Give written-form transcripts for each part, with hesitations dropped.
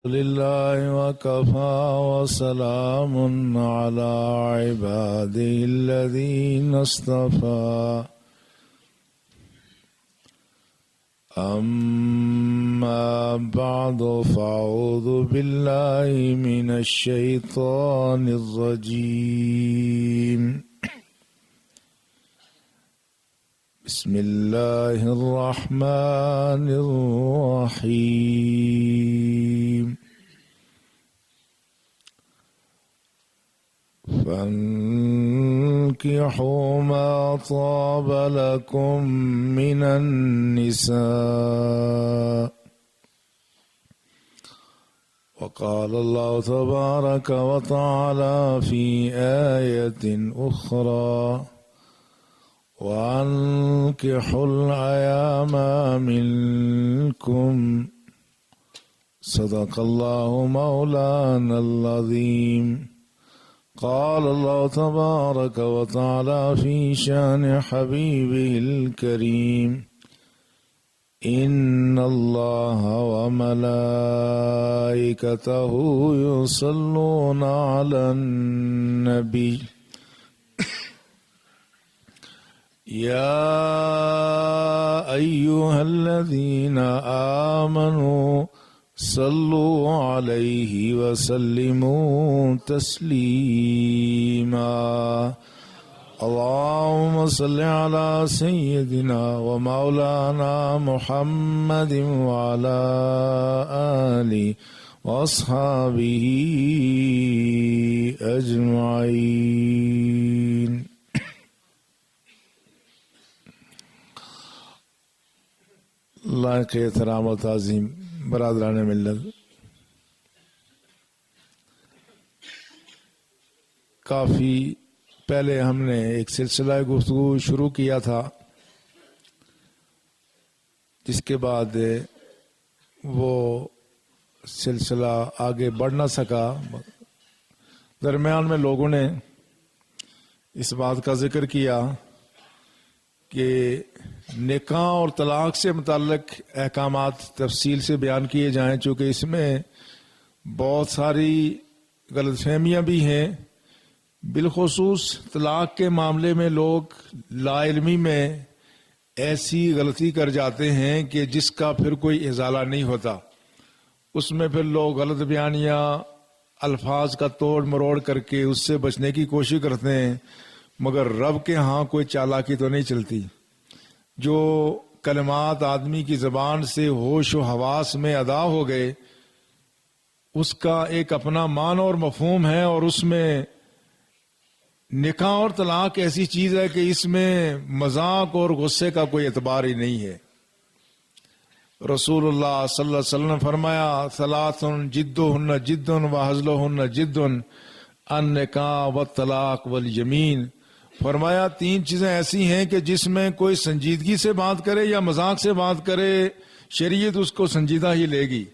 لله وكفى وسلام على عباده الذين اصطفى أما بعد فأعوذ بالله من الشيطان الرجيم بسم الله الرحمن الرحيم فانكحوا ما طاب لكم من النساء وقال الله تبارك وتعالى في آية أخرى وأنكحوا الأيام منكم صدق الله مولانا العظيم قال الله تبارك وتعالى في شأن حبيبه الكريم إن الله وملائكته يصلون على النبي يا أيها الذين آمنوا صلوا عليه وسلموا تسليما اللهم صل على سيدنا ومولانا محمد وعلى آله وأصحابه أجمعين. لائق احترام و تعظیم برادران ملت، کافی پہلے ہم نے ایک سلسلہ گفتگو شروع کیا تھا، جس کے بعد وہ سلسلہ آگے بڑھ نہ سکا۔ درمیان میں لوگوں نے اس بات کا ذکر کیا کہ نکاح اور طلاق سے متعلق احکامات تفصیل سے بیان کیے جائیں، چونکہ اس میں بہت ساری غلط فہمیاں بھی ہیں۔ بالخصوص طلاق کے معاملے میں لوگ لا علمی میں ایسی غلطی کر جاتے ہیں کہ جس کا پھر کوئی ازالہ نہیں ہوتا۔ اس میں پھر لوگ غلط بیانیاں الفاظ کا توڑ مروڑ کر کے اس سے بچنے کی کوشش کرتے ہیں، مگر رب کے ہاں کوئی چالاکی تو نہیں چلتی۔ جو کلمات آدمی کی زبان سے ہوش و حواس میں ادا ہو گئے، اس کا ایک اپنا معنی اور مفہوم ہے، اور اس میں نکاح اور طلاق ایسی چیز ہے کہ اس میں مذاق اور غصے کا کوئی اعتبار ہی نہیں ہے۔ رسول اللہ صلی اللہ علیہ وسلم نے فرمایا ثلاث جدہن جد و ہزلہن جد النکاح والطلاق والیمین۔ فرمایا تین چیزیں ایسی ہیں کہ جس میں کوئی سنجیدگی سے بات کرے یا مذاق سے بات کرے، شریعت اس کو سنجیدہ ہی لے گی۔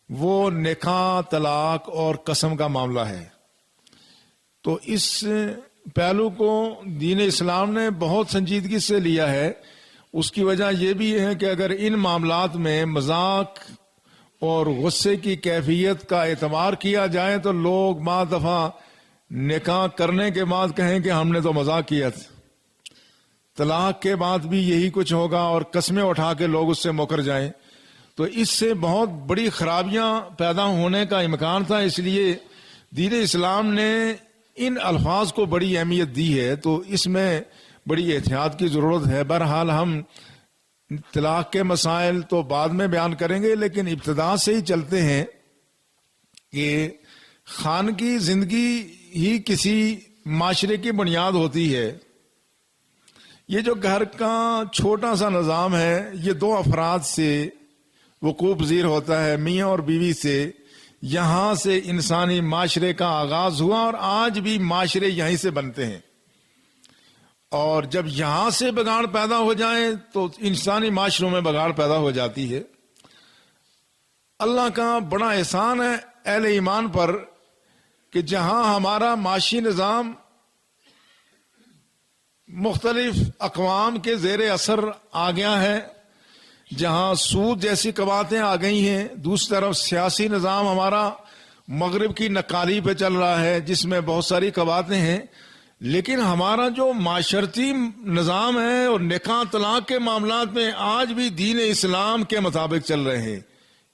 وہ نکاح، طلاق اور قسم کا معاملہ ہے۔ تو اس پہلو کو دین اسلام نے بہت سنجیدگی سے لیا ہے۔ اس کی وجہ یہ بھی ہے کہ اگر ان معاملات میں مذاق اور غصے کی کیفیت کا اعتبار کیا جائے تو لوگ بعض دفعہ نکاح کرنے کے بعد کہیں کہ ہم نے تو مذاق کیا تھا، طلاق کے بعد بھی یہی کچھ ہوگا، اور قسمیں اٹھا کے لوگ اس سے مکر جائیں۔ تو اس سے بہت بڑی خرابیاں پیدا ہونے کا امکان تھا، اس لیے دین اسلام نے ان الفاظ کو بڑی اہمیت دی ہے۔ تو اس میں بڑی احتیاط کی ضرورت ہے۔ بہرحال ہم طلاق کے مسائل تو بعد میں بیان کریں گے، لیکن ابتدا سے ہی چلتے ہیں کہ خانگی زندگی ہی کسی معاشرے کی بنیاد ہوتی ہے۔ یہ جو گھر کا چھوٹا سا نظام ہے، یہ دو افراد سے وقوع پذیر ہوتا ہے، میاں اور بیوی سے۔ یہاں سے انسانی معاشرے کا آغاز ہوا، اور آج بھی معاشرے یہیں سے بنتے ہیں۔ اور جب یہاں سے بگاڑ پیدا ہو جائے تو انسانی معاشروں میں بگاڑ پیدا ہو جاتی ہے۔ اللہ کا بڑا احسان ہے اہل ایمان پر کہ جہاں ہمارا معاشی نظام مختلف اقوام کے زیر اثر آ گیا ہے، جہاں سود جیسی قوتیں آ گئی ہیں، دوسری طرف سیاسی نظام ہمارا مغرب کی نقالی پہ چل رہا ہے جس میں بہت ساری قوتیں ہیں، لیکن ہمارا جو معاشرتی نظام ہے اور نکاح طلاق کے معاملات میں آج بھی دین اسلام کے مطابق چل رہے ہیں،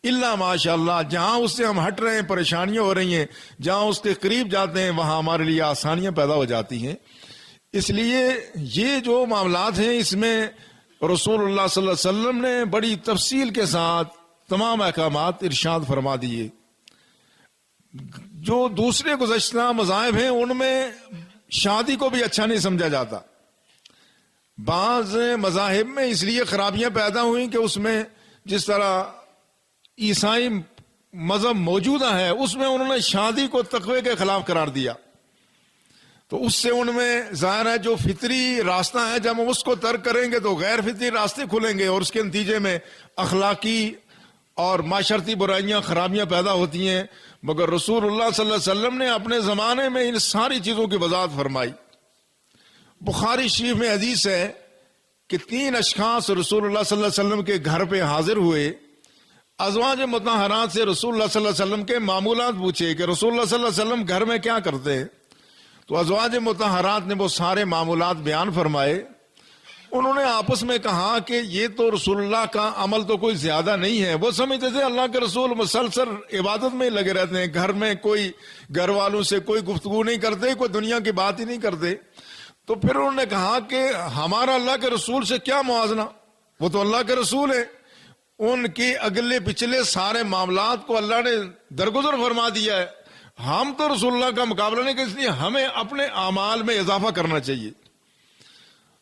اللہ ماشاء اللہ۔ جہاں اس سے ہم ہٹ رہے ہیں پریشانیاں ہو رہی ہیں، جہاں اس کے قریب جاتے ہیں وہاں ہمارے لیے آسانیاں پیدا ہو جاتی ہیں۔ اس لیے یہ جو معاملات ہیں اس میں رسول اللہ صلی اللہ علیہ وسلم نے بڑی تفصیل کے ساتھ تمام احکامات ارشاد فرما دیے۔ جو دوسرے گزشتہ مذاہب ہیں ان میں شادی کو بھی اچھا نہیں سمجھا جاتا۔ بعض مذاہب میں اس لیے خرابیاں پیدا ہوئیں کہ اس میں جس طرح عیسائی مذہب موجودہ ہے اس میں انہوں نے شادی کو تقوی کے خلاف قرار دیا، تو اس سے ان میں ظاہر ہے جو فطری راستہ ہے جب ہم اس کو ترک کریں گے تو غیر فطری راستے کھلیں گے، اور اس کے نتیجے میں اخلاقی اور معاشرتی برائیاں خرابیاں پیدا ہوتی ہیں۔ مگر رسول اللہ صلی اللہ علیہ وسلم نے اپنے زمانے میں ان ساری چیزوں کی وضاحت فرمائی۔ بخاری شریف میں حدیث ہے کہ 3 اشخاص رسول اللہ صلی اللہ علیہ وسلم کے گھر پہ حاضر ہوئے، ازواج مطہرات سے رسول اللہ صلی اللہ علیہ وسلم کے معمولات پوچھے کہ رسول اللہ صلی اللہ علیہ وسلم گھر میں کیا کرتے ہیں، تو ازواج مطہرات نے وہ سارے معمولات بیان فرمائے۔ انہوں نے آپس میں کہا کہ یہ تو رسول اللہ کا عمل تو کوئی زیادہ نہیں ہے، وہ سمجھتے تھے اللہ کے رسول مسلسل عبادت میں لگے رہتے ہیں، گھر میں کوئی گھر والوں سے کوئی گفتگو نہیں کرتے، کوئی دنیا کی بات ہی نہیں کرتے۔ تو پھر انہوں نے کہا کہ ہمارا اللہ کے رسول سے کیا موازنہ، وہ تو اللہ کے رسول ہیں، ان کے اگلے پچھلے سارے معاملات کو اللہ نے درگزر فرما دیا ہے، ہم تو رسول اللہ کا مقابلہ نہیں، اس لیے ہمیں اپنے اعمال میں اضافہ کرنا چاہیے۔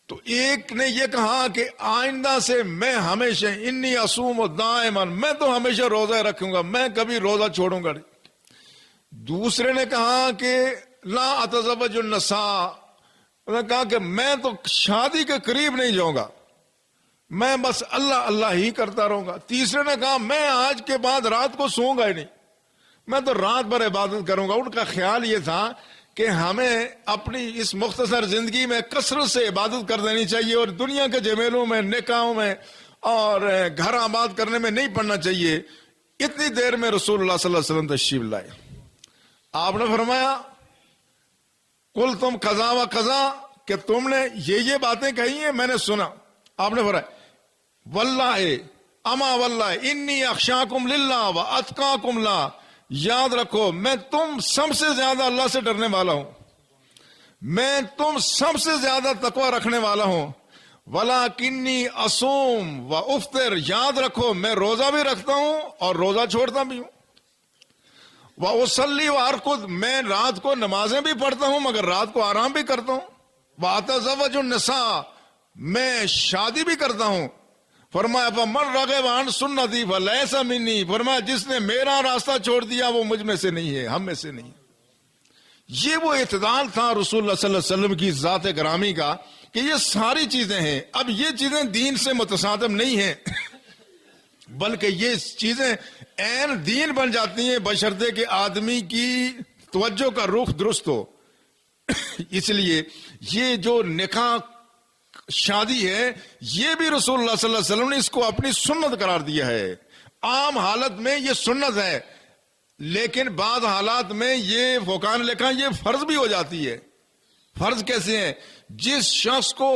تو ایک نے یہ کہا کہ آئندہ سے میں ہمیشہ انی اصوم دائما، میں تو ہمیشہ روزہ رکھوں گا، میں کبھی روزہ چھوڑوں گا نہیں۔ دوسرے نے کہا کہ لا اتزوج النساء، انہوں نے کہا کہ میں تو شادی کے قریب نہیں جاؤں گا، میں بس اللہ اللہ ہی کرتا رہوں گا۔ تیسرے نے کہا میں آج کے بعد رات کو سوؤں گا ہی نہیں، میں تو رات بھر عبادت کروں گا۔ ان کا خیال یہ تھا کہ ہمیں اپنی اس مختصر زندگی میں کثرت سے عبادت کر دینی چاہیے اور دنیا کے جمیلوں میں، نکاحوں میں اور گھر آباد کرنے میں نہیں پڑنا چاہیے۔ اتنی دیر میں رسول اللہ صلی اللہ علیہ وسلم تشریف لائے، آپ نے فرمایا کل تم قضا و قضا، کہ تم نے یہ باتیں کہی ہیں میں نے سنا۔ آپ نے فرمایا واللہ اما واللہ انی اخشاکم للہ و اتقاکم لا، یاد رکھو میں تم سب سے زیادہ اللہ سے ڈرنے والا ہوں، میں تم سب سے زیادہ تقوی رکھنے والا ہوں۔ وَلَكِنِّي أَصُومُ وَأُفْطِرُ، یاد رکھو میں روزہ بھی رکھتا ہوں اور روزہ چھوڑتا بھی ہوں۔ وَأُصَلِّي وَأَرْقُدُ، میں رات کو نمازیں بھی پڑھتا ہوں مگر رات کو آرام بھی کرتا ہوں۔ وَأَتَزَوَّجُ النِّسَاءَ، میں شادی بھی کرتا ہوں۔ فرمایا فَمَن رَغِبَ عَن سُنَّتِي فَلَيْسَ مِنِّي، فرمایا جس نے میرا راستہ چھوڑ دیا وہ مجھ میں سے نہیں ہے، ہم میں سے نہیں ہے۔ یہ وہ اعتدال تھا رسول اللہ صلی اللہ علیہ وسلم کی ذات گرامی کا کہ یہ ساری چیزیں ہیں۔ اب یہ چیزیں دین سے متصادم نہیں ہیں بلکہ یہ چیزیں عین دین بن جاتی ہیں بشرطے کہ آدمی کی توجہ کا رخ درست ہو۔ اس لیے یہ جو نکاح شادی ہے یہ بھی رسول اللہ صلی اللہ علیہ وسلم نے اس کو اپنی سنت قرار دیا ہے۔ عام حالت میں یہ سنت ہے لیکن بعض حالات میں یہ فقہاء نے لکھا یہ فرض بھی ہو جاتی ہے۔ فرض کیسے ہے؟ جس شخص کو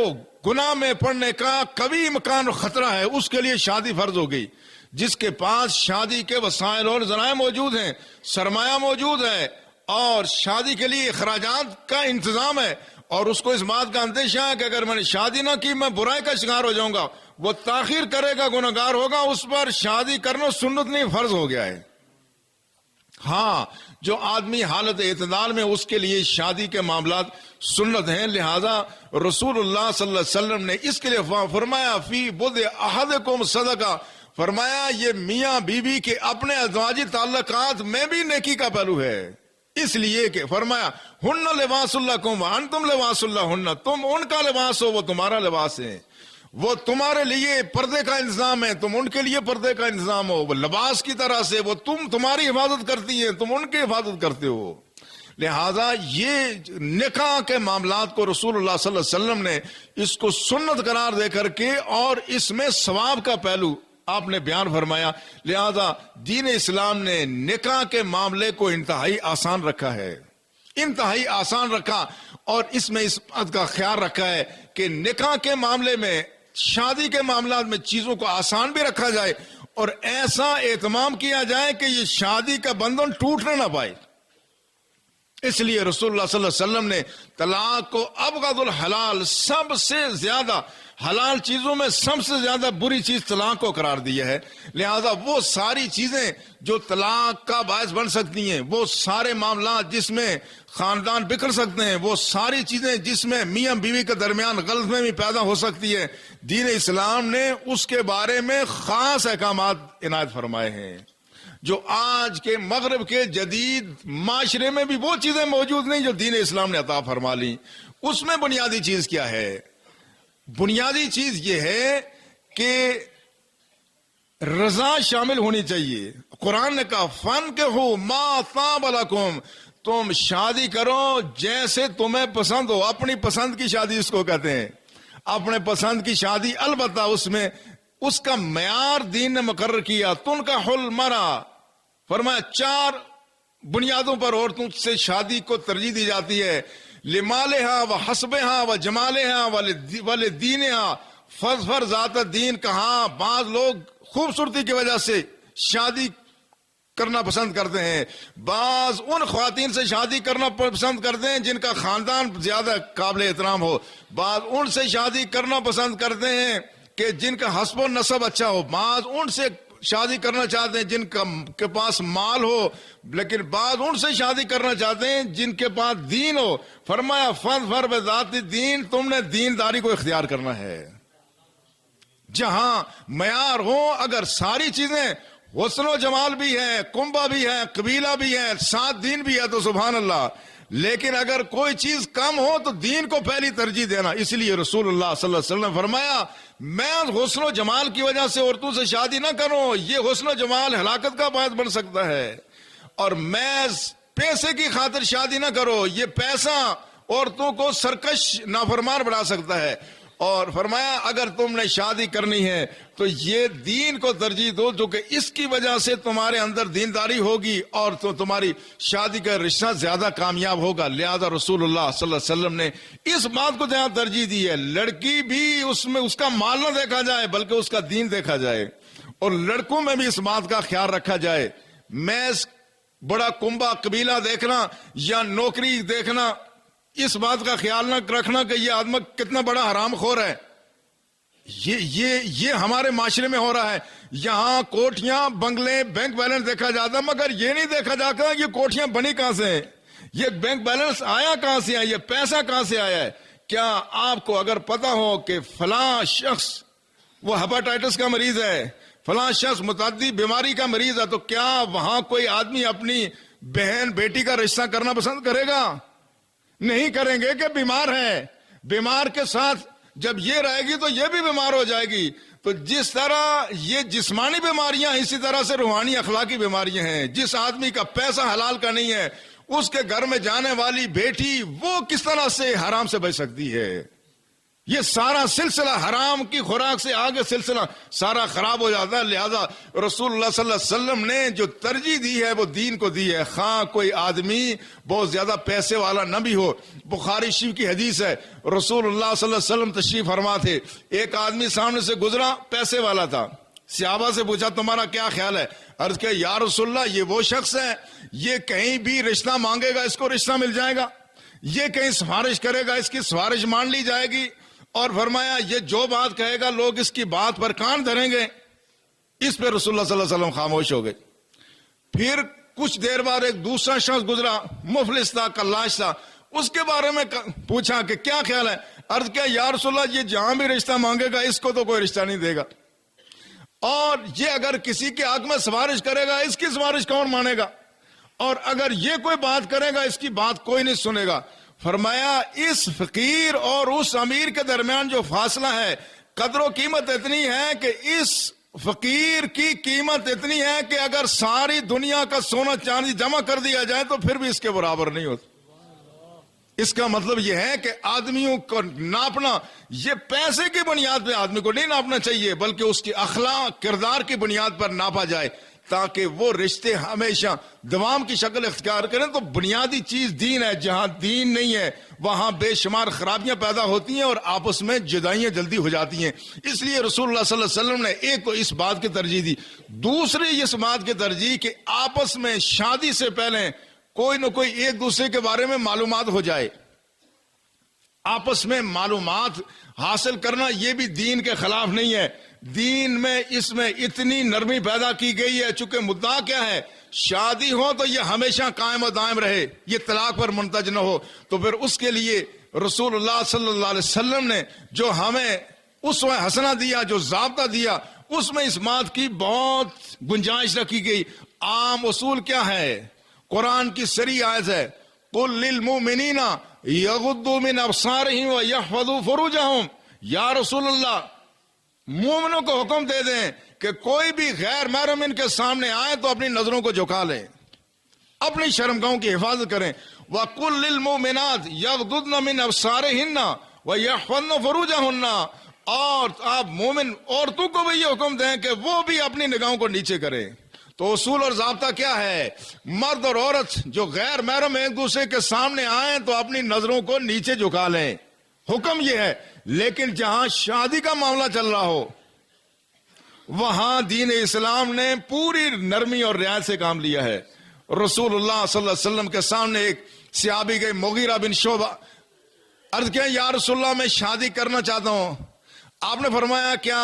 گناہ میں پڑنے کا کبھی امکان اور خطرہ ہے اس کے لیے شادی فرض ہو گئی، جس کے پاس شادی کے وسائل اور ذرائع موجود ہیں، سرمایہ موجود ہے اور شادی کے لیے اخراجات کا انتظام ہے، اور اس کو اس بات کا اندیشہ ہے کہ اگر میں نے شادی نہ کی میں برائی کا شکار ہو جاؤں گا، وہ تاخیر کرے گا، گنہگار ہوگا، اس پر شادی کرنا سنت نہیں فرض ہو گیا ہے۔ ہاں جو آدمی حالت اعتدال میں اس کے لیے شادی کے معاملات سنت ہیں، لہذا رسول اللہ صلی اللہ علیہ وسلم نے اس کے لیے فرمایا فی بدء احدکم صدقہ، فرمایا یہ میاں بیوی کے اپنے ازواجی تعلقات میں بھی نیکی کا پہلو ہے، اس لیے کہ فرمایا ہن لباس لکم وانتم لباس لہن، تم ان کا لباس ہو وہ تمہارا لباس ہے، وہ تمہارے لیے پردے کا انتظام ہے تم ان کے لیے پردے کا انتظام ہو، وہ لباس کی طرح سے وہ تمہاری حفاظت کرتی ہیں تم ان کی حفاظت کرتے ہو۔ لہذا یہ نکاح کے معاملات کو رسول اللہ صلی اللہ علیہ وسلم نے اس کو سنت قرار دے کر کے اور اس میں ثواب کا پہلو آپ نے بیان فرمایا، لہذا دین اسلام نے نکاح کے معاملے کو انتہائی آسان رکھا ہے، انتہائی آسان رکھا، اور اس میں اس بات کا خیال رکھا ہے کہ نکاح کے معاملے میں، شادی کے معاملات میں چیزوں کو آسان بھی رکھا جائے اور ایسا اہتمام کیا جائے کہ یہ شادی کا بندھن ٹوٹنے نہ پائے۔ اس لیے رسول اللہ صلی اللہ علیہ وسلم نے طلاق کو ابغض الحلال، سب سے زیادہ حلال چیزوں میں سب سے زیادہ بری چیز طلاق کو قرار دیا ہے۔ لہذا وہ ساری چیزیں جو طلاق کا باعث بن سکتی ہیں، وہ سارے معاملات جس میں خاندان بکھر سکتے ہیں، وہ ساری چیزیں جس میں میاں بیوی کے درمیان غلط فہمی پیدا ہو سکتی ہے، دین اسلام نے اس کے بارے میں خاص احکامات عنایت فرمائے ہیں، جو آج کے مغرب کے جدید معاشرے میں بھی وہ چیزیں موجود نہیں جو دین اسلام نے عطا فرما لی۔ اس میں بنیادی چیز کیا ہے؟ بنیادی چیز یہ ہے کہ رضا شامل ہونی چاہیے۔ قرآن نے کہا فَانكِحُوا مَا طَابَ لَكُمْ، تم شادی کرو جیسے تمہیں پسند ہو، اپنی پسند کی شادی اس کو کہتے ہیں، اپنے پسند کی شادی، البتہ اس میں اس کا معیار دین نے مقرر کیا۔ تنکح المرأة، فرمایا 4 بنیادوں پر عورتوں سے شادی کو ترجیح دی جاتی ہے، لمالہا و حسبہا و جمالہا ولدینہا، فاظفر ذات الدین۔ کہاں بعض لوگ خوبصورتی کی وجہ سے شادی کرنا پسند کرتے ہیں، بعض ان خواتین سے شادی کرنا پسند کرتے ہیں جن کا خاندان زیادہ قابل احترام ہو، بعض ان سے شادی کرنا پسند کرتے ہیں کہ جن کا حسب و نسب اچھا ہو، بعض ان سے شادی کرنا چاہتے ہیں جن کے پاس مال ہو، لیکن بعض ان سے شادی کرنا چاہتے ہیں جن کے پاس دین ہو۔ فرمایا فاظفر بذات الدین، تم نے دینداری کو اختیار کرنا ہے۔ جہاں معیار ہو، اگر ساری چیزیں حسن و جمال بھی ہے، کنبہ بھی ہے، قبیلہ بھی ہے، ساتھ دین بھی ہے تو سبحان اللہ، لیکن اگر کوئی چیز کم ہو تو دین کو پہلی ترجیح دینا۔ اس لیے رسول اللہ صلی اللہ علیہ وسلم نے فرمایا میں حسن و جمال کی وجہ سے عورتوں سے شادی نہ کروں، یہ حسن و جمال ہلاکت کا باعث بن سکتا ہے، اور محض پیسے کی خاطر شادی نہ کرو، یہ پیسہ عورتوں کو سرکش نافرمان بنا سکتا ہے۔ اور فرمایا اگر تم نے شادی کرنی ہے تو یہ دین کو ترجیح دو، جو کہ اس کی وجہ سے تمہارے اندر دینداری ہوگی اور تو تمہاری شادی کا رشتہ زیادہ کامیاب ہوگا۔ لہذا رسول اللہ صلی اللہ علیہ وسلم نے اس بات کو جہاں ترجیح دی ہے، لڑکی بھی اس میں اس کا مال نہ دیکھا جائے بلکہ اس کا دین دیکھا جائے، اور لڑکوں میں بھی اس بات کا خیال رکھا جائے، محض بڑا کنبہ قبیلہ دیکھنا یا نوکری دیکھنا، اس بات کا خیال نہ رکھنا کہ یہ آدمی کتنا بڑا حرام خور ہے۔ یہ ہمارے معاشرے میں ہو رہا ہے، یہاں کوٹھیاں، بنگلے، بینک بیلنس دیکھا جاتا ہے، مگر یہ نہیں دیکھا جاتا یہ کوٹھیاں بنی کہاں سے ہیں، یہ بینک بیلنس آیا کہاں سے ہے، یہ پیسہ کہاں سے آیا ہے۔ کیا آپ کو اگر پتا ہو کہ فلاں شخص وہ ہیپاٹائٹس کا مریض ہے، فلاں شخص متعدی بیماری کا مریض ہے، تو کیا وہاں کوئی آدمی اپنی بہن بیٹی کا رشتہ کرنا پسند کرے گا؟ نہیں کریں گے کہ بیمار ہے، بیمار کے ساتھ جب یہ رہے گی تو یہ بھی بیمار ہو جائے گی۔ تو جس طرح یہ جسمانی بیماریاں، اسی طرح سے روحانی اخلاقی بیماریاں ہیں۔ جس آدمی کا پیسہ حلال کا نہیں ہے، اس کے گھر میں جانے والی بیٹی وہ کس طرح سے حرام سے بچ سکتی ہے؟ یہ سارا سلسلہ حرام کی خوراک سے آگے سلسلہ سارا خراب ہو جاتا ہے۔ لہذا رسول اللہ صلی اللہ علیہ وسلم نے جو ترجیح دی ہے وہ دین کو دی ہے، خواہ کوئی آدمی بہت زیادہ پیسے والا نہ بھی ہو۔ بخاری شریف کی حدیث ہے، رسول اللہ صلی اللہ علیہ وسلم تشریف فرما تھے، ایک آدمی سامنے سے گزرا، پیسے والا تھا، صحابہ سے پوچھا تمہارا کیا خیال ہے؟ عرض کہ یا رسول اللہ یہ وہ شخص ہے، یہ کہیں بھی رشتہ مانگے گا اس کو رشتہ مل جائے گا، یہ کہیں سفارش کرے گا اس کی سفارش مان لی جائے گی، اور فرمایا یہ جو بات کہے گا لوگ اس کی بات پر کان دھریں گے۔ اس پہ رسول اللہ صلی اللہ علیہ وسلم خاموش ہو گئے۔ پھر کچھ دیر بعد ایک دوسرا شخص گزرا، مفلس تھا، کلاش تھا، اس کے بارے میں پوچھا کہ کیا خیال ہے؟ عرض کیا یا رسول اللہ یہ جہاں بھی رشتہ مانگے گا اس کو تو کوئی رشتہ نہیں دے گا، اور یہ اگر کسی کے حق میں سفارش کرے گا اس کی سفارش کون مانے گا، اور اگر یہ کوئی بات کرے گا اس کی بات کوئی نہیں سنے گا۔ فرمایا اس فقیر اور اس امیر کے درمیان جو فاصلہ ہے، قدر و قیمت اتنی ہے کہ اس فقیر کی قیمت اتنی ہے کہ اگر ساری دنیا کا سونا چاندی جمع کر دیا جائے تو پھر بھی اس کے برابر نہیں ہوتا۔ اس کا مطلب یہ ہے کہ آدمیوں کو ناپنا، یہ پیسے کی بنیاد پہ آدمی کو نہیں ناپنا چاہیے، بلکہ اس کی اخلاق کردار کی بنیاد پر ناپا جائے، تاکہ وہ رشتے ہمیشہ دوام کی شکل اختیار کریں۔ تو بنیادی چیز دین ہے، جہاں دین نہیں ہے وہاں بے شمار خرابیاں پیدا ہوتی ہیں اور آپس میں جدائیاں جلدی ہو جاتی ہیں۔ اس لیے رسول اللہ صلی اللہ علیہ وسلم نے ایک تو اس بات کی ترجیح دی، دوسری اس بات کی ترجیح کہ آپس میں شادی سے پہلے کوئی نہ کوئی ایک دوسرے کے بارے میں معلومات ہو جائے۔ آپس میں معلومات حاصل کرنا یہ بھی دین کے خلاف نہیں ہے، دین میں اس میں اتنی نرمی پیدا کی گئی ہے، چونکہ مدعا کیا ہے، شادی ہو تو یہ ہمیشہ قائم و دائم رہے، یہ طلاق پر منتج نہ ہو۔ تو پھر اس کے لیے رسول اللہ صلی اللہ علیہ وسلم نے جو ہمیں اسوہ حسنہ دیا، جو ضابطہ دیا، اس میں اس بات کی بہت گنجائش رکھی گئی۔ عام اصول کیا ہے؟ قرآن کی صریح آیت ہے، قُل لِّلْمُؤْمِنِينَ یغضوا من ابصارهم ویحفظوا فروجهم، یا رسول اللہ مومنوں کو حکم دے دیں کہ کوئی بھی غیر محرم ان کے سامنے آئے تو اپنی نظروں کو جھکا لیں، اپنی شرمگاہوں کی حفاظت کریں۔ وَقُل لِّلْمُؤْمِنَاتِ یغضضن من ابصارهن ویحفظن فروجهن، اور آپ مومن عورتوں کو بھی یہ حکم دیں کہ وہ بھی اپنی نگاہوں کو نیچے کریں۔ تو اصول اور ضابطہ کیا ہے؟ مرد اور عورت جو غیر محرم ایک دوسرے کے سامنے آئیں تو اپنی نظروں کو نیچے جھکا لیں، حکم یہ ہے۔ لیکن جہاں شادی کا معاملہ چل رہا ہو وہاں دین اسلام نے پوری نرمی اور رعایت سے کام لیا ہے۔ رسول اللہ صلی اللہ علیہ وسلم کے سامنے ایک صحابی گئے، مغیرہ بن شعبہ، عرض کیا یا رسول اللہ میں شادی کرنا چاہتا ہوں۔ آپ نے فرمایا کیا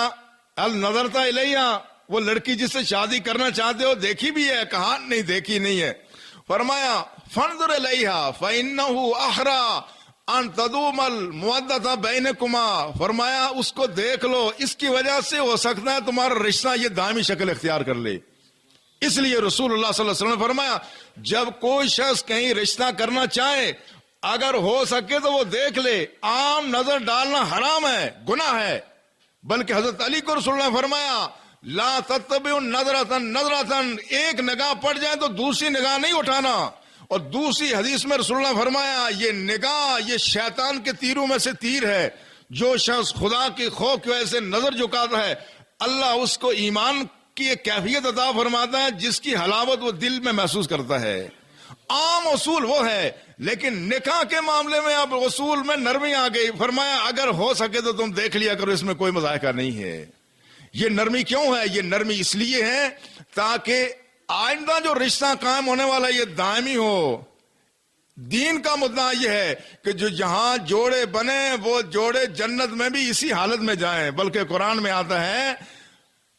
هل نظرت الیہ، وہ لڑکی جس سے شادی کرنا چاہتے ہو دیکھی بھی ہے؟ کہا نہیں دیکھی نہیں ہے۔ فرمایا فانظر الیہ فانہ احری ان تدوم المودۃ بینکما، فرمایا اس کو دیکھ لو، اس کی وجہ سے ہو سکتا ہے تمہارا رشتہ یہ دائمی شکل اختیار کر لے۔ اس لیے رسول اللہ صلی اللہ علیہ وسلم نے فرمایا جب کوئی شخص کہیں رشتہ کرنا چاہے اگر ہو سکے تو وہ دیکھ لے، عام نظر ڈالنا حرام ہے، گناہ ہے۔ بلکہ حضرت علی کو رسول اللہ نے فرمایا لا تتبعوا نظرۃ نظرۃ، ایک نگاہ پڑ جائے تو دوسری نگاہ نہیں اٹھانا۔ اور دوسری حدیث میں رسول اللہ نے فرمایا یہ نگاہ یہ شیطان کے تیروں میں سے تیر ہے، جو شخص خدا کے خوف کی وجہ سے نظر جھکاتا ہے اللہ اس کو ایمان کی ایک کیفیت عطا فرماتا ہے جس کی حلاوت وہ دل میں محسوس کرتا ہے۔ عام اصول وہ ہے، لیکن نکاح کے معاملے میں اب اصول میں نرمی آ گئی۔ فرمایا اگر ہو سکے تو تم دیکھ لیا کرو، اس میں کوئی مذائقہ نہیں ہے۔ یہ نرمی کیوں ہے؟ یہ نرمی اس لیے ہے تاکہ آئندہ جو رشتہ قائم ہونے والا یہ دائمی ہو۔ دین کا مدعا یہ ہے کہ جو جہاں جوڑے بنے وہ جوڑے جنت میں بھی اسی حالت میں جائیں، بلکہ قرآن میں آتا ہے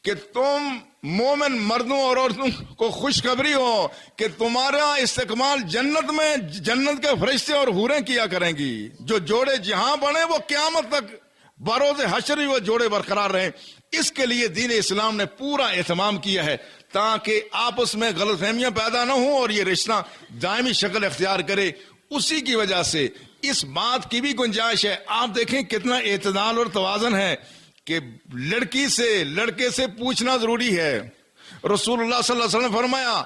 کہ تم مومن مردوں اور عورتوں کو خوشخبری ہو کہ تمہارا استقبال جنت میں جنت کے فرشتے اور حوریں کیا کریں گی۔ جو جوڑے جہاں بنے وہ قیامت تک بروز حشر وہ جوڑے برقرار رہیں۔ اس کے لیے دین اسلام نے پورا اہتمام کیا ہے تاکہ آپس میں غلط فہمیاں پیدا نہ ہوں اور یہ رشتہ دائمی شکل اختیار کرے۔ اسی کی وجہ سے اس بات کی بھی گنجائش ہے، آپ دیکھیں کتنا اعتدال اور توازن ہے کہ لڑکی سے لڑکے سے پوچھنا ضروری ہے۔ رسول اللہ صلی اللہ علیہ وسلم نے فرمایا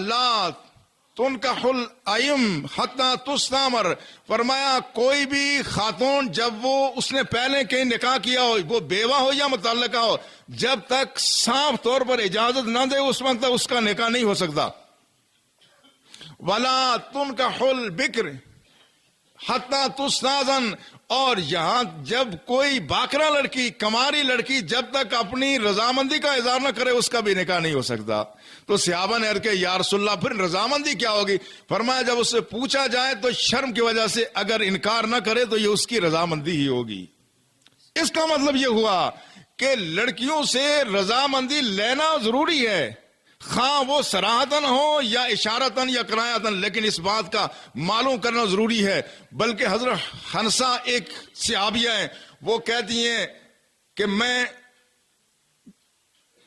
لا تنکح الائم حتی تستامر، فرمایا کوئی بھی خاتون جب وہ اس نے پہلے کہیں نکاح کیا ہو، وہ بیوہ ہو یا متعلقہ ہو، جب تک صاف طور پر اجازت نہ دے اس وقت اس کا نکاح نہیں ہو سکتا۔ ولا تنکح البکر حتی تستاذن، اور یہاں جب کوئی باکرا لڑکی کماری لڑکی جب تک اپنی رضامندی کا اظہار نہ کرے اس کا بھی نکاح نہیں ہو سکتا۔ تو صحابہ نے عرض کیا یا رسول اللہ پھر رضامندی کیا ہوگی؟ فرمایا جب اس سے پوچھا جائے تو شرم کی وجہ سے اگر انکار نہ کرے تو یہ اس کی رضامندی ہی ہوگی۔ اس کا مطلب یہ ہوا کہ لڑکیوں سے رضامندی لینا ضروری ہے، خواہ وہ صراحتاً ہو یا اشارتاً یا کنایتاً، لیکن اس بات کا معلوم کرنا ضروری ہے۔ بلکہ حضرت حنسہ ایک صحابیہ ہیں، وہ کہتی ہیں کہ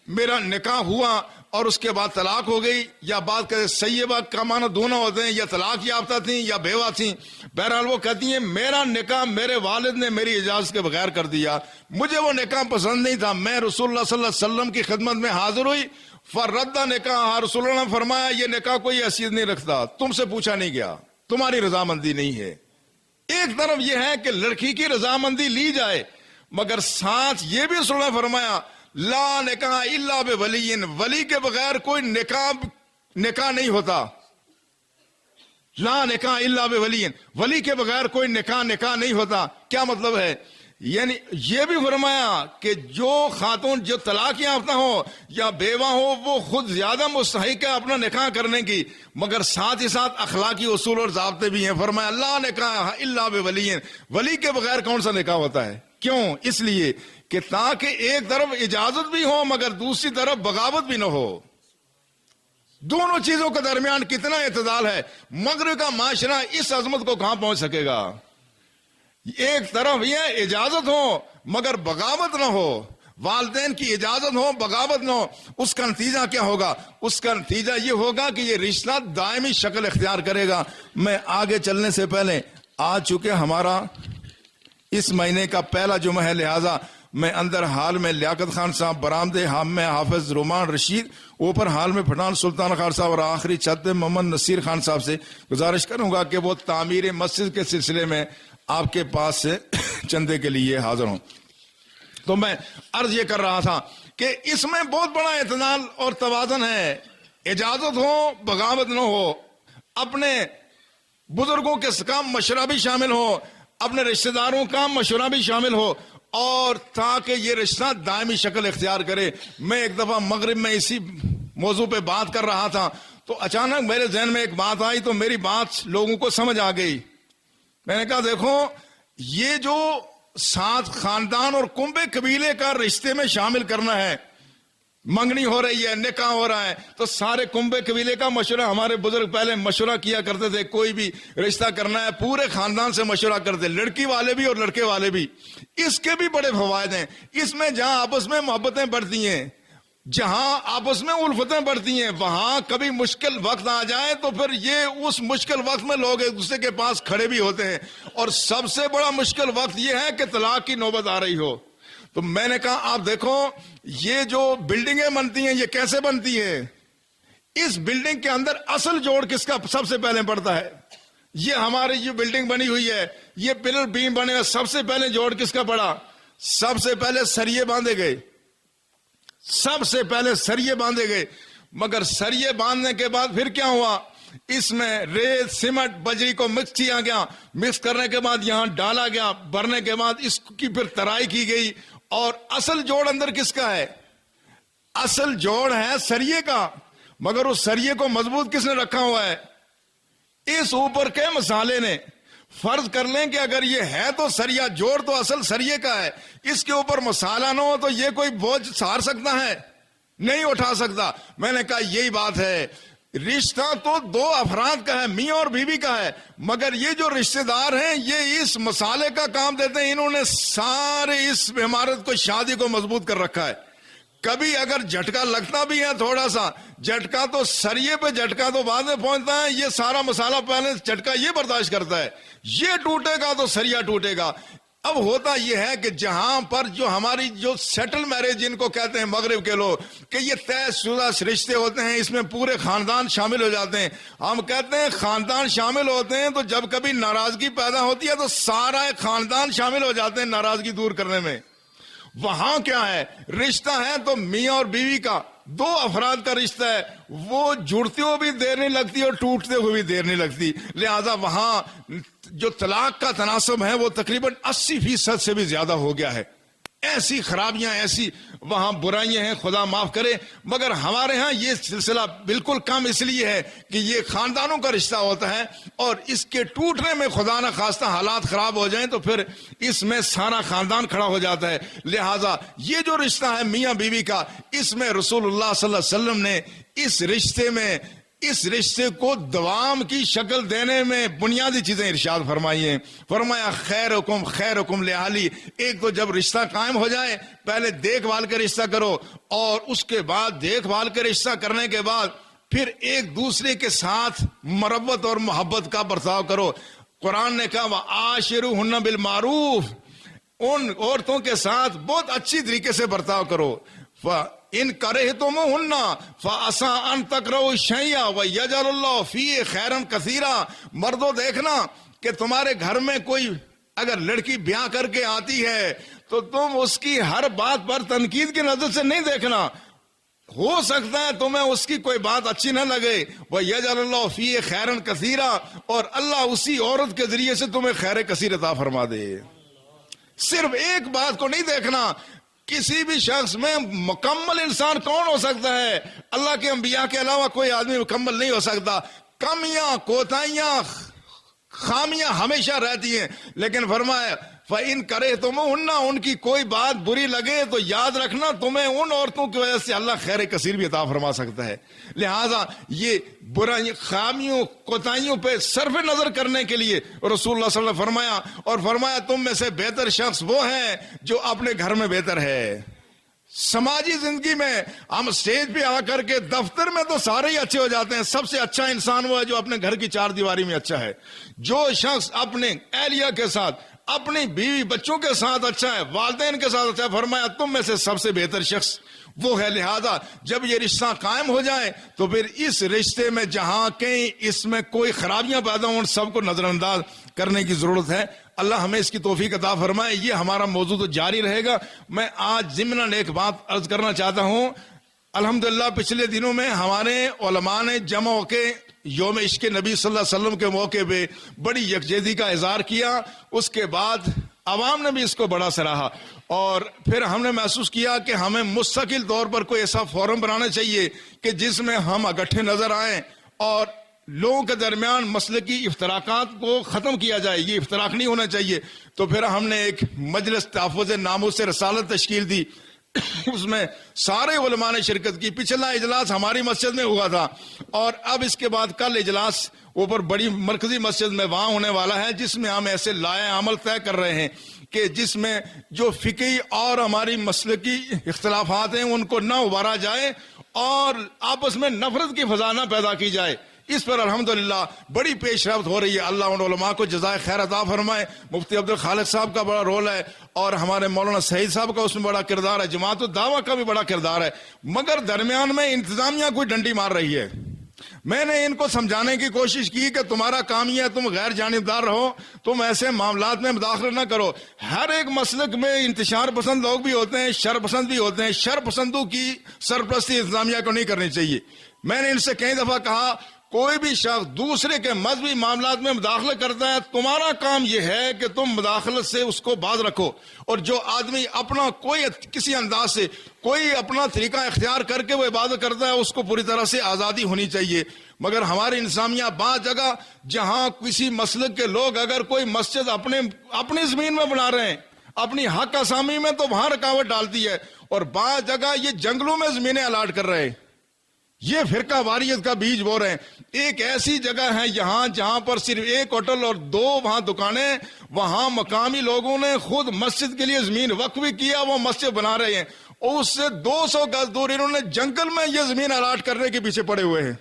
میرا نکاح ہوا اور اس کے بعد طلاق ہو گئی، یا بات کرے سیبہ کا معنی دونوں ہوتے ہیں، یا طلاق یافتہ تھیں یا بیوہ تھیں۔ بہرحال وہ کہتی ہیں میرا نکاح میرے والد نے میری اجازت کے بغیر کر دیا، مجھے وہ نکاح پسند نہیں تھا، میں رسول اللہ صلی اللہ علیہ وسلم کی خدمت میں حاضر ہوئی، فرد نکاح، رسول اللہ نے فرمایا یہ نکاح کوئی حیثیت نہیں رکھتا، تم سے پوچھا نہیں گیا، تمہاری رضامندی نہیں ہے۔ ایک طرف یہ ہے کہ لڑکی کی رضامندی لی جائے، مگر ساتھ یہ بھی رسول نے فرمایا لا نکاح الا بولی، ولی کے بغیر کوئی نکاح نہیں ہوتا. لا نکاح الا بولی، ولی کے بغیر کوئی نکاح نہیں ہوتا. کیا مطلب ہے؟ یعنی یہ بھی فرمایا کہ جو خاتون جو طلاق یافتہ ہو یا بیوہ ہو وہ خود زیادہ مستحق ہے اپنا نکاح کرنے کی، مگر ساتھ ہی ساتھ اخلاقی اصول اور ضابطے بھی ہیں. فرمایا لا نکاح الا بولی، ولی کے بغیر کون سا نکاح ہوتا ہے؟ کیوں؟ اس لیے کہ تاکہ ایک طرف اجازت بھی ہو مگر دوسری طرف بغاوت بھی نہ ہو. دونوں چیزوں کے درمیان کتنا اعتدال ہے. مغرب کا معاشرہ اس عظمت کو کہاں پہنچ سکے گا؟ ایک طرف یہ اجازت ہو مگر بغاوت نہ ہو، والدین کی اجازت ہو بغاوت نہ ہو. اس کا نتیجہ کیا ہوگا؟ اس کا نتیجہ یہ ہوگا کہ یہ رشتہ دائمی شکل اختیار کرے گا. میں آگے چلنے سے پہلے، آج چونکہ ہمارا اس مہینے کا پہلا جمعہ ہے، لہذا میں اندر حال میں لیاقت خان صاحب، برآمدے میں حافظ رومان رشید، اوپر حال میں پٹھان سلطان خان صاحب اور آخری چھت میں محمد نصیر خان صاحب سے گزارش کروں گا کہ وہ تعمیر مسجد کے سلسلے میں آپ کے پاس سے چندے کے لیے حاضر ہوں. تو میں عرض یہ کر رہا تھا کہ اس میں بہت بڑا اعتدال اور توازن ہے. اجازت ہو بغاوت نہ ہو، اپنے بزرگوں کے کام مشورہ بھی شامل ہو، اپنے رشتہ داروں کا مشورہ بھی شامل ہو، اور تاکہ یہ رشتہ دائمی شکل اختیار کرے. میں ایک دفعہ مغرب میں اسی موضوع پہ بات کر رہا تھا تو اچانک میرے ذہن میں ایک بات آئی تو میری بات لوگوں کو سمجھ آ گئی. میں نے کہا دیکھو، یہ جو سات خاندان اور کنبے قبیلے کا رشتے میں شامل کرنا ہے، منگنی ہو رہی ہے، نکاح ہو رہا ہے، تو سارے کنبے قبیلے کا مشورہ، ہمارے بزرگ پہلے مشورہ کیا کرتے تھے. کوئی بھی رشتہ کرنا ہے پورے خاندان سے مشورہ کرتے، لڑکی والے بھی اور لڑکے والے بھی. اس کے بھی بڑے فوائد ہیں. اس میں جہاں آپس میں محبتیں بڑھتی ہیں، جہاں آپس میں الفتیں بڑھتی ہیں، وہاں کبھی مشکل وقت آ جائے تو پھر یہ اس مشکل وقت میں لوگ ایک دوسرے کے پاس کھڑے بھی ہوتے ہیں. اور سب سے بڑا مشکل وقت یہ ہے کہ طلاق کی نوبت آ رہی ہو. تو میں نے کہا آپ دیکھو، یہ جو بلڈنگیں بنتی ہیں یہ کیسے بنتی ہیں؟ اس بلڈنگ کے اندر اصل جوڑ کس کا سب سے پہلے پڑتا ہے؟ یہ ہماری جو بلڈنگ بنی ہوئی ہے، یہ پلر بیم بنے ہوئے، سب سے پہلے جوڑ کس کا پڑا؟ سب سے پہلے سریے باندھے گئے، سب سے پہلے سریے باندھے گئے. مگر سریے باندھنے کے بعد پھر کیا ہوا؟ اس میں ریت سیمنٹ بجری کو مکس کیا گیا، مکس کرنے کے بعد یہاں ڈالا گیا، بھرنے کے بعد اس کی پھر ترائی کی گئی. اور اصل جوڑ اندر کس کا ہے؟ اصل جوڑ ہے سریے کا. مگر اس سریے کو مضبوط کس نے رکھا ہوا ہے؟ اس اوپر کے مسالے نے. فرض کر لیں کہ اگر یہ ہے تو سریا، جوڑ تو اصل سریے کا ہے، اس کے اوپر مسالہ نہ ہو تو یہ کوئی بوجھ سہار سکتا ہے؟ نہیں اٹھا سکتا. میں نے کہا یہی بات ہے، رشتہ تو دو افراد کا ہے، میاں اور بیوی کا ہے، مگر یہ جو رشتہ دار ہیں یہ اس مسالے کا کام دیتے ہیں. انہوں نے سارے اس عمارت کو، شادی کو مضبوط کر رکھا ہے. کبھی اگر جھٹکا لگتا بھی ہے تھوڑا سا جھٹکا، تو سریے پہ جھٹکا تو بعد میں پہنچتا ہے، یہ سارا مسالہ پہلے جھٹکا یہ برداشت کرتا ہے. یہ ٹوٹے گا تو سریا ٹوٹے گا. اب ہوتا یہ ہے کہ جہاں پر جو ہماری جو سیٹل میرج جن کو کہتے ہیں مغرب کے لوگ، کہ یہ طے شدہ رشتے ہوتے ہیں، اس میں پورے خاندان شامل ہو جاتے ہیں. ہم کہتے ہیں خاندان شامل ہوتے ہیں تو جب کبھی ناراضگی پیدا ہوتی ہے تو سارا ایک خاندان شامل ہو جاتے ہیں ناراضگی دور کرنے میں. وہاں کیا ہے؟ رشتہ ہے تو میاں اور بیوی کا، دو افراد کا رشتہ ہے، وہ جڑتے ہوئے بھی دیر نہیں لگتی اور ٹوٹتے ہوئے بھی دیر نہیں لگتی. لہذا وہاں جو طلاق کا تناسب ہے وہ تقریباً 80% سے بھی زیادہ ہو گیا ہے. ایسی خرابیاں، ایسی وہاں برائیاں ہیں، خدا معاف کرے. مگر ہمارے ہاں یہ سلسلہ بالکل کم اس لیے ہے کہ یہ خاندانوں کا رشتہ ہوتا ہے، اور اس کے ٹوٹنے میں خدا نہ خواستہ حالات خراب ہو جائیں تو پھر اس میں سارا خاندان کھڑا ہو جاتا ہے. لہذا یہ جو رشتہ ہے میاں بیوی کا، اس میں رسول اللہ صلی اللہ علیہ وسلم نے اس رشتے کو دوام کی شکل دینے میں بنیادی چیزیں ارشاد فرمائی ہیں. فرمایا خیرکم لأہلی. ایک تو جب رشتہ قائم ہو جائے پہلے دیکھ بھال کے رشتہ کرو، اور اس کے بعد دیکھ بھال کے رشتہ کرنے کے بعد پھر ایک دوسرے کے ساتھ مروت اور محبت کا برتاؤ کرو. قرآن نے کہا وعاشروہن بالمعروف، ان عورتوں کے ساتھ بہت اچھی طریقے سے برتاؤ کرو. ان کرہتموہن فعسیٰ ان تکرہوا شیئا ویجعل اللہ فیہ خیرا کثیرا. مردوں دیکھنا کہ تمہارے گھر میں کوئی اگر لڑکی بیاہ کر کے آتی ہے تو تم اس کی ہر بات پر تنقید کی نظر سے نہیں دیکھنا. ہو سکتا ہے تمہیں اس کی کوئی بات اچھی نہ لگے, وَيَجْعَلُ اللَّهُ فِيهِ خَيْرًا كَثِيرًا, اور اللہ اسی عورت کے ذریعے سے تمہیں خیر کثیر عطا فرما دے. صرف ایک بات کو نہیں دیکھنا. کسی بھی شخص میں مکمل انسان کون ہو سکتا ہے؟ اللہ کے انبیاء کے علاوہ کوئی آدمی مکمل نہیں ہو سکتا. کمیاں, کوتاہیاں, خامیاں ہمیشہ رہتی ہیں, لیکن فرمایا فَإِن كَرِهْتُمُوهُنَّ, ان کی کوئی بات بری لگے تو یاد رکھنا تمہیں ان عورتوں کی وجہ سے اللہ خیر کثیر بھی عطا فرما سکتا ہے. لہذا یہ برائی, خامیوں, کوتاہیوں پہ صرف نظر کرنے کے لیے رسول اللہ صلی اللہ علیہ وسلم فرمایا, اور فرمایا تم میں سے بہتر شخص وہ ہے جو اپنے گھر میں بہتر ہے. سماجی زندگی میں ہم اسٹیج پہ آ کر کے, دفتر میں تو سارے ہی اچھے ہو جاتے ہیں, سب سے اچھا انسان وہ ہے جو اپنے گھر کی چار دیواری میں اچھا ہے. جو شخص اپنے اہلیہ کے ساتھ, اپنی بیوی بچوں کے ساتھ اچھا ہے, والدین کے ساتھ اچھا ہے, فرمایا تم میں سے سب سے بہتر شخص وہ ہے. لہذا جب یہ رشتہ قائم ہو جائے تو پھر اس رشتے میں جہاں کہیں اس میں کوئی خرابیاں پیدا ہوں, سب کو نظر انداز کرنے کی ضرورت ہے. اللہ ہمیں اس کی توفیق عطا فرمائے. یہ ہمارا موضوع تو جاری رہے گا. میں آج ضمناً ایک بات عرض کرنا چاہتا ہوں. الحمدللہ پچھلے دنوں میں ہمارے علماء نے جمع ہو کے یوم عشق نبی صلی اللہ علیہ وسلم کے موقع پہ بڑی یکجہتی کا اظہار کیا. اس کے بعد عوام نے بھی اس کو بڑا سراہا, اور پھر ہم نے محسوس کیا کہ ہمیں مستقل طور پر کوئی ایسا فورم بنانا چاہیے کہ جس میں ہم اکٹھے نظر آئیں اور لوگوں کے درمیان مسلکی افتراقات کو ختم کیا جائے. یہ افتراق نہیں ہونا چاہیے. تو پھر ہم نے ایک مجلس تحفظ ناموس رسالت تشکیل دی. اس میں سارے علماء نے شرکت کی. پچھلا اجلاس ہماری مسجد میں ہوا تھا, اور اب اس کے بعد کل اجلاس اوپر بڑی مرکزی مسجد میں وہاں ہونے والا ہے, جس میں ہم ایسے لائے عمل طے کر رہے ہیں کہ جس میں جو فقہی اور ہماری مسلکی اختلافات ہیں ان کو نہ ابھارا جائے اور آپس میں نفرت کی فضا نہ پیدا کی جائے. اس پر الحمدللہ بڑی پیش رفت ہو رہی ہے. اللہ ان علماء کو جزائے خیر عطا فرمائے. مفتی عبدالخالق صاحب کا بڑا رول ہے, اور ہمارے مولانا سعید صاحب کا اس میں بڑا کردار ہے, جماعت الدعوہ کا بھی بڑا کردار ہے. مگر درمیان میں انتظامیہ کوئی ڈنڈی مار رہی ہے. میں نے ان کو سمجھانے کی کوشش کی کہ تمہارا کام یہ ہے تم غیر جانبدار رہو, تم ایسے معاملات میں مداخلت نہ کرو. ہر ایک مسلک میں انتشار پسند لوگ بھی ہوتے ہیں, شر پسند بھی ہوتے ہیں. شر پسندوں کی سرپرستی انتظامیہ کو نہیں کرنی چاہیے. میں نے ان سے کئی دفعہ کہا کوئی بھی شخص دوسرے کے مذہبی معاملات میں مداخلت کرتا ہے, تمہارا کام یہ ہے کہ تم مداخلت سے اس کو باز رکھو. اور جو آدمی اپنا کوئی کسی انداز سے کوئی اپنا طریقہ اختیار کر کے وہ عبادت کرتا ہے, اس کو پوری طرح سے آزادی ہونی چاہیے. مگر ہماری انتظامیہ بعض جگہ جہاں کسی مسلک کے لوگ اگر کوئی مسجد اپنی زمین میں بنا رہے ہیں, اپنی حق اسامی میں, تو وہاں رکاوٹ ڈالتی ہے. اور بعض جگہ یہ جنگلوں میں زمینیں الاٹ کر رہے ہیں, یہ فرقہ واریت کا بیج بو رہے ہیں. ایک ایسی جگہ ہے یہاں جہاں پر صرف ایک ہوٹل اور 2 وہاں دکانیں, وہاں مقامی لوگوں نے خود مسجد کے لیے زمین وقف بھی کیا, وہ مسجد بنا رہے ہیں. اور اس سے 200 گز دور انہوں نے جنگل میں یہ زمین الاٹ کرنے کے پیچھے پڑے ہوئے ہیں.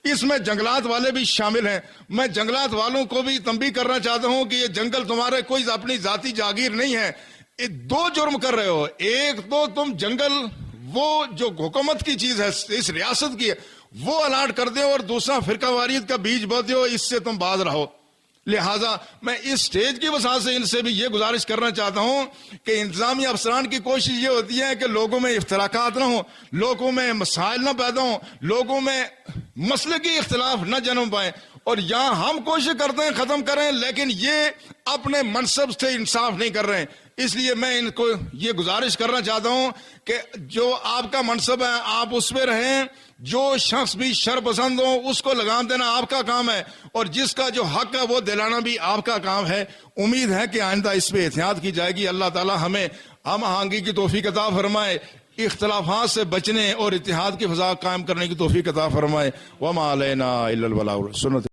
اس میں جنگلات والے بھی شامل ہیں. میں جنگلات والوں کو بھی تنبیہ کرنا چاہتا ہوں کہ یہ جنگل تمہارے کوئی اپنی ذاتی جاگیر نہیں ہے. 2 جرم کر رہے ہو. ایک تو تم جنگل وہ جو حکومت کی چیز ہے, اس ریاست کی ہے, وہ الاٹ کر دے, اور دوسرا فرقہ واریت کا بیج بو دو. اس سے تم باز رہو. لہٰذا میں اس سٹیج کی وجہ سے ان سے بھی یہ گزارش کرنا چاہتا ہوں کہ انتظامی افسران کی کوشش یہ ہوتی ہے کہ لوگوں میں افتراقات نہ ہوں, لوگوں میں مسائل نہ پیدا ہوں, لوگوں میں مسلکی اختلاف نہ جنم پائیں. اور یہاں ہم کوشش کرتے ہیں ختم کریں, لیکن یہ اپنے منصب سے انصاف نہیں کر رہے ہیں. اس لیے میں ان کو یہ گزارش کرنا چاہتا ہوں کہ جو آپ کا منصب ہے آپ اس پہ رہیں. جو شخص بھی شر پسند ہو اس کو لگام دینا آپ کا کام ہے, اور جس کا جو حق ہے وہ دلانا بھی آپ کا کام ہے. امید ہے کہ آئندہ اس پہ احتیاط کی جائے گی. اللہ تعالی ہمیں ہم آہنگی کی توفیق عطا فرمائے, اختلافات سے بچنے اور اتحاد کی فضا قائم کرنے کی توفیق عطا فرمائے. وما علینا الا البلاغ. سنت